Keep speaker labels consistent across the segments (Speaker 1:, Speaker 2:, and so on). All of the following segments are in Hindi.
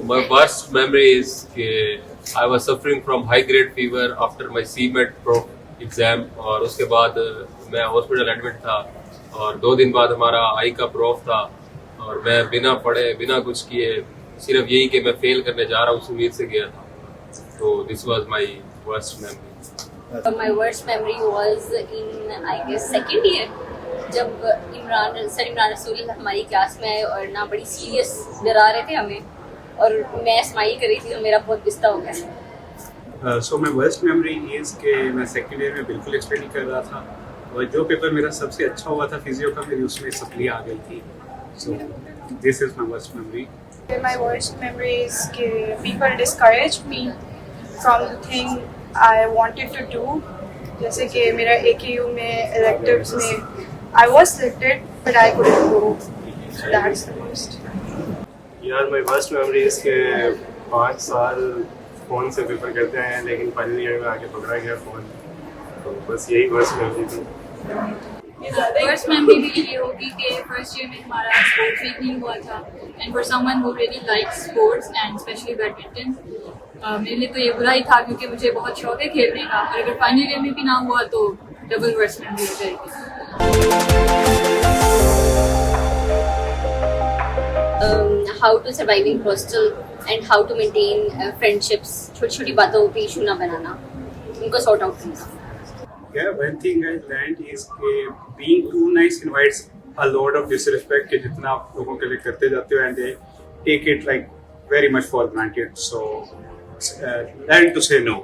Speaker 1: my worst memory is कि I was suffering from high grade fever after my CMET pro exam और उसके बाद मैं हॉस्पिटल एडमिट था और 2 दिन बाद हमारा आई का प्रोफ था और मैं बिना पढ़े बिना कुछ किए सिर्फ यही कि मैं फेल करने जा रहा हूँ उस उम्मीद से गया था. तो this was my worst memory.
Speaker 2: My worst memory was in, I guess, second year. जब इमरान रसूल हमारी क्लास में आए और ना बड़ी सीरियस डरा रहे थे हमें और मैं स्माइल कर रही थी तो मेरा बहुत बिस्ता हो गया.
Speaker 3: सो माई वर्स्ट मेमोरी इज़ कि मैं सेकेंड ईयर में बिल्कुल एक्सपेक्ट नहीं कर रहा था और जो पेपर मेरा सबसे अच्छा हुआ था फिजियो का मेरी उसमें सप्ली आ गई थी. So this is my worst memory.
Speaker 4: My worst memory is that people discouraged me from the thing I wanted to do. जैसे कि मेरा AKU में electives में I was selected but I couldn't go. So that's the worst.
Speaker 5: यार my worst memory is कि 5 साल फ़ोन से पेपर करते हैं लेकिन फाइनल ईयर में आके पकड़ा गया फ़ोन. तो बस यही वर्स्ट मेमोरी थी.
Speaker 6: फर्स्ट मेमोरी भी ये होगी कि फर्स्ट ईयर में हमारा स्पोर्ट्स वीक नहीं हुआ था and for someone who really likes sports and specially badminton मेरे लिए तो ये बुरा ही था क्योंकि मुझे बहुत शौक है खेलने का और अगर फाइनल ईयर में भी ना हुआ तो डबल वर्स्ट मेमोरी हो जाएगी.
Speaker 2: How to survive in hostel and how to maintain friendships. छोटी-छोटी बातों पे इशू ना बनाना, उनको sort out करना.
Speaker 3: Yeah, one thing I learned is that being too nice invites a lot of disrespect. कि जितना आप लोगों के लिए करते जाते हो and they take it like very much for granted. So learn to say no.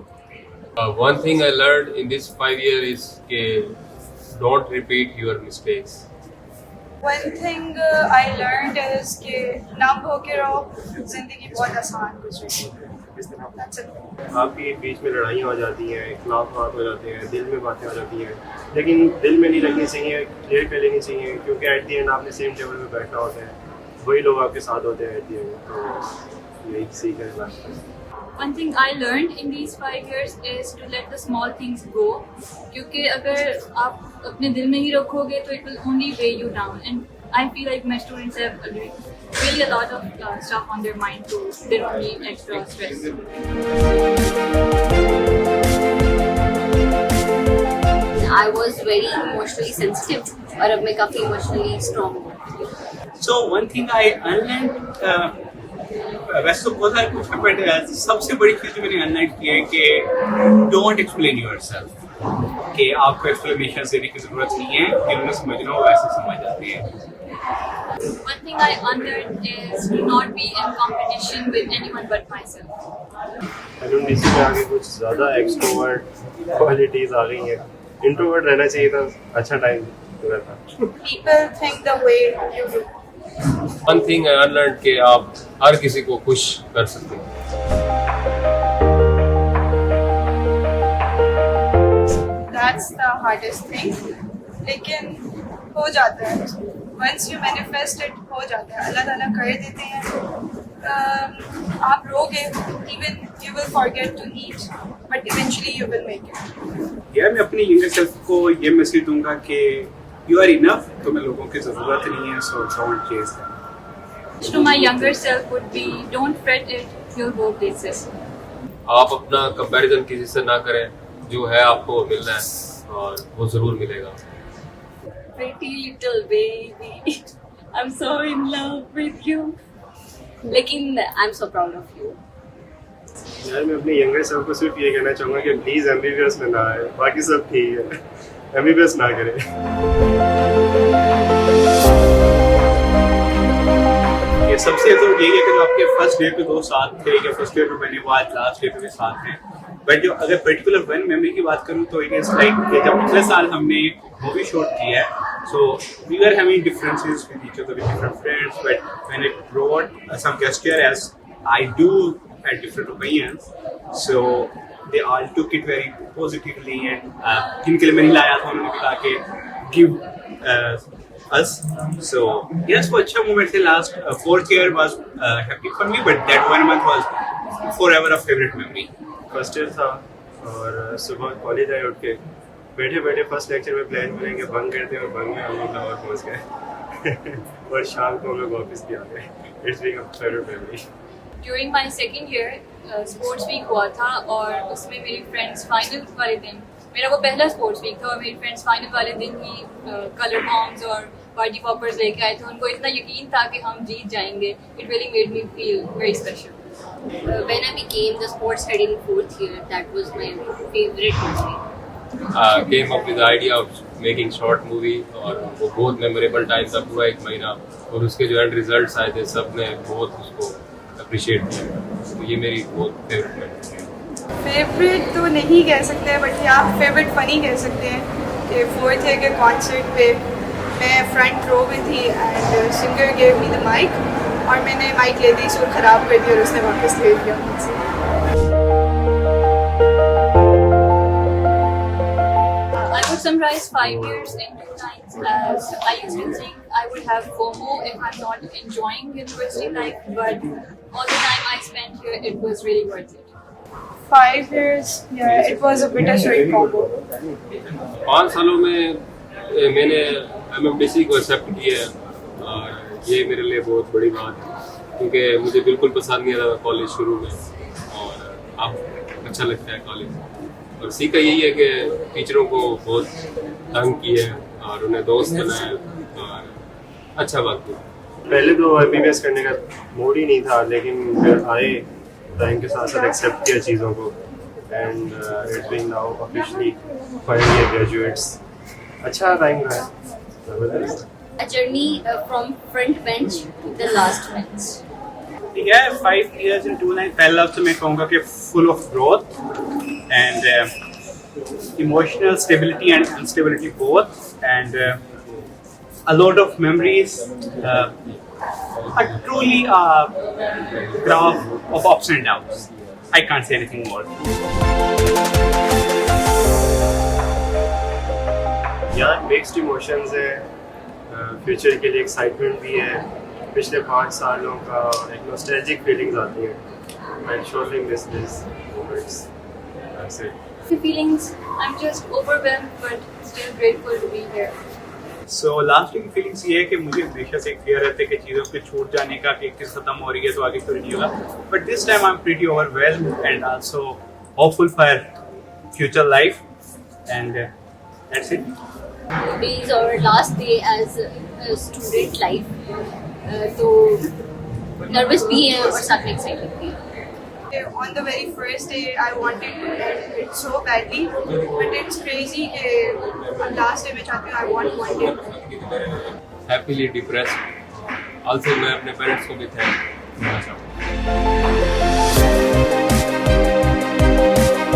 Speaker 1: One thing I learned in this 5 year is कि don't repeat your mistakes.
Speaker 4: One thing I learned is कि ना भोगे रहो, जिंदगी बहुत आसान गुजरेगी. That's it.
Speaker 5: आपके बीच में लड़ाइयाँ हो जाती हैं, इख्लाफात हो जाते हैं, दिल में बातें हो जाती हैं लेकिन दिल में नहीं लगनी चाहिए, क्लियर कर लेनी चाहिए क्योंकि एट दी एंड आपने सेम टेबल पे बैठना होता है, वही लोग आपके साथ होते हैं एट दी एंड. तो यही सीख है लास्ट में.
Speaker 6: One thing I learned in these 5 years is to let the small things go. क्योंकि अगर आप अपने दिल में ही रखोगे तो it will only weigh you down. And I feel like my students have really a lot of stuff on their mind, so they don't need extra stress.
Speaker 2: I was very emotionally sensitive और अब मैं काफी emotionally strong हूँ.
Speaker 3: So one thing I unlearned वैसे तो बहुत सारे कुछ बट सबसे बड़ी चीज़ जो मैंने अनलर्न की है कि डोंट एक्सप्लेन योरसेल्फ. कि आपको एक्सप्लेनेशन देने की ज़रूरत नहीं है, जिन्होंने समझना हो वैसे समझ जाते हैं.
Speaker 6: One thing I unlearned is to not be in competition with anyone but myself.
Speaker 5: Alumni में आगे कुछ ज़्यादा एक्सट्रोवर्ट क्वालिटीज़ आ गई हैं. इंट्रोवर्ट रहना चाहिए था, अच्छा टाइम रहता.
Speaker 4: People think the way you do.
Speaker 1: One thing I unlearned कि आप हर किसी को खुश कर सकते हैं.
Speaker 4: That's the hardest thing. लेकिन हो जाता है. Once you manifest it, हो जाता है. अल्लाह ताला कर देते हैं. आप रोगे, even you will forget to eat, but eventually you will make it.
Speaker 3: यार मैं अपनी यंगर सेल्फ को ये मैसेज दूंगा कि यू आर इनफ. तुम्हें लोगों की ज़रूरत नहीं है. So don't chase them.
Speaker 6: To my younger self would be don't fret it, you'll go places.
Speaker 1: आप अपना कंपैरिजन किसी से ना करें, जो है आपको मिलना है और वो जरूर मिलेगा.
Speaker 2: Pretty little baby, I'm so in love with you. लेकिन I'm so proud of you.
Speaker 5: यार मैं अपने यंगर सेल्फ को सिर्फ ये कहना चाहूँगा कि प्लीज़ MBBS में ना आए, बाकी सब ठीक है. MBBS ना करें.
Speaker 3: ये सबसे तो यही है कि जो आपके फर्स्ट डे पे 2 साथ थे या फर्स्ट डे पे पहली बार लास्ट डे पे भी साथ हैं. बट जो अगर पर्टिकुलर वन मेमोरी की बात करूँ तो इट इज लाइक कि जब पिछले साल हमने मूवी शूट किया है so we are having differences with each other with different friends but when it brought some gesture as I do had different opinions so they all took it very positively and जिनके लिए मैंने लाया था उन्होंने भी कहा कि गिव us. So yes, वो अच्छा moment थे. Last 4th year was happy for me, but that 1 month was forever a favorite memory.
Speaker 5: First year था और सुबह कॉलेज आए उठ के बैठे बैठे फर्स्ट लेक्चर में प्लान बनेंगे बंक करते हैं और बंक में हम लोग लाहौर पहुँच गए और शाम को हम लोग वापस भी आ गए. It's being a favourite memory.
Speaker 6: During my second year sports week हुआ था और उसमें मेरी फ्रेंड्स फाइनल वाले दिन, मेरा वो पहला स्पोर्ट्स वीक था और मेरी फ्रेंड्स फाइनल वाले दिन ही कलर बॉम्ब्स और पार्टी पॉपर्स लेके आए थे। उनको इतना यकीन था कि हम जीत जाएंगे। It really made me feel very special.
Speaker 2: When I became the sports head in 4th year, that was my favorite movie.
Speaker 1: Came up with the idea of making short movie और वो बहुत मेमोरेबल टाइम था, पूरा 1 महीना, और उसके जो एंड रिजल्ट्स आए थे सब ने बहुत उसको अप्रिशिएट किया। तो ये मेरी बहुत फेवरेट है।
Speaker 4: फेवरेट तो नहीं कह सकते बट या फेवरेट फनी कह सकते हैं कि 4th ईयर के कॉन्सर्ट पे मैं फ्रंट रो में थी and singer gave me the mic और मैंने माइक ले दी, सुर खराब कर दी और उसने वापस ले लिया मुझसे।
Speaker 6: I would summarize 5 years in 2 lines as I used to think I would have FOMO if I'm not enjoying university life, but all the time I spent here, it was really worth it.
Speaker 4: 5 years, yeah, it was a bittersweet combo.
Speaker 1: 5 सालों में मैंने MFDC को एक्सेप्ट किया है और ये मेरे लिए बहुत बड़ी बात है, क्योंकि मुझे बिल्कुल पसंद नहीं आता कॉलेज शुरू में और अब अच्छा लगता है कॉलेज। और सीखा यही है कि टीचरों को बहुत तंग किया है और उन्हें दोस्त बनाया और अच्छा वक्त दिया।
Speaker 5: पहले तो MBBS करने का मूड ही नहीं था, लेकिन फिर आए टाइम के साथ साथ एक्सेप्ट किया चीज़ों को and it's being now officially final year graduates. अच्छा टाइम रहा।
Speaker 2: A journey from front bench to the last bench.
Speaker 3: Yeah, 5 years in 2 lines. पहला तो मैं कहूँगा कि full of growth and emotional stability and instability both, and a lot of memories. A truly graph of ups and downs. I can't say anything more.
Speaker 5: यहाँ मिक्स्ड इमोशंस है, फ्यूचर के लिए एक्साइटमेंट भी है, पिछले 5 सालों का एक नॉस्टैल्जिक फीलिंग्स आती हैं। I surely miss this moments. That's it.
Speaker 6: The feelings, I'm just overwhelmed but still grateful to be here.
Speaker 3: So lasting feelings ये है कि मुझे हमेशा से क्लियर रहता है कि चीज़ों के छूट जाने का, कि किस खत्म हो रही है तो आगे फिर नहीं होगा। But this time I'm pretty overwhelmed and also hopeful for future life, and that's it.
Speaker 2: Today is our last day as a student life. तो nervous भी है और साथ में excited भी है।
Speaker 4: On the very first day, I wanted to end it so badly, but it's crazy कि last day में चाहती हूँ I want one day.
Speaker 1: Happily depressed. Also मैं अपने पेरेंट्स को भी थैंक करना चाहूँगा।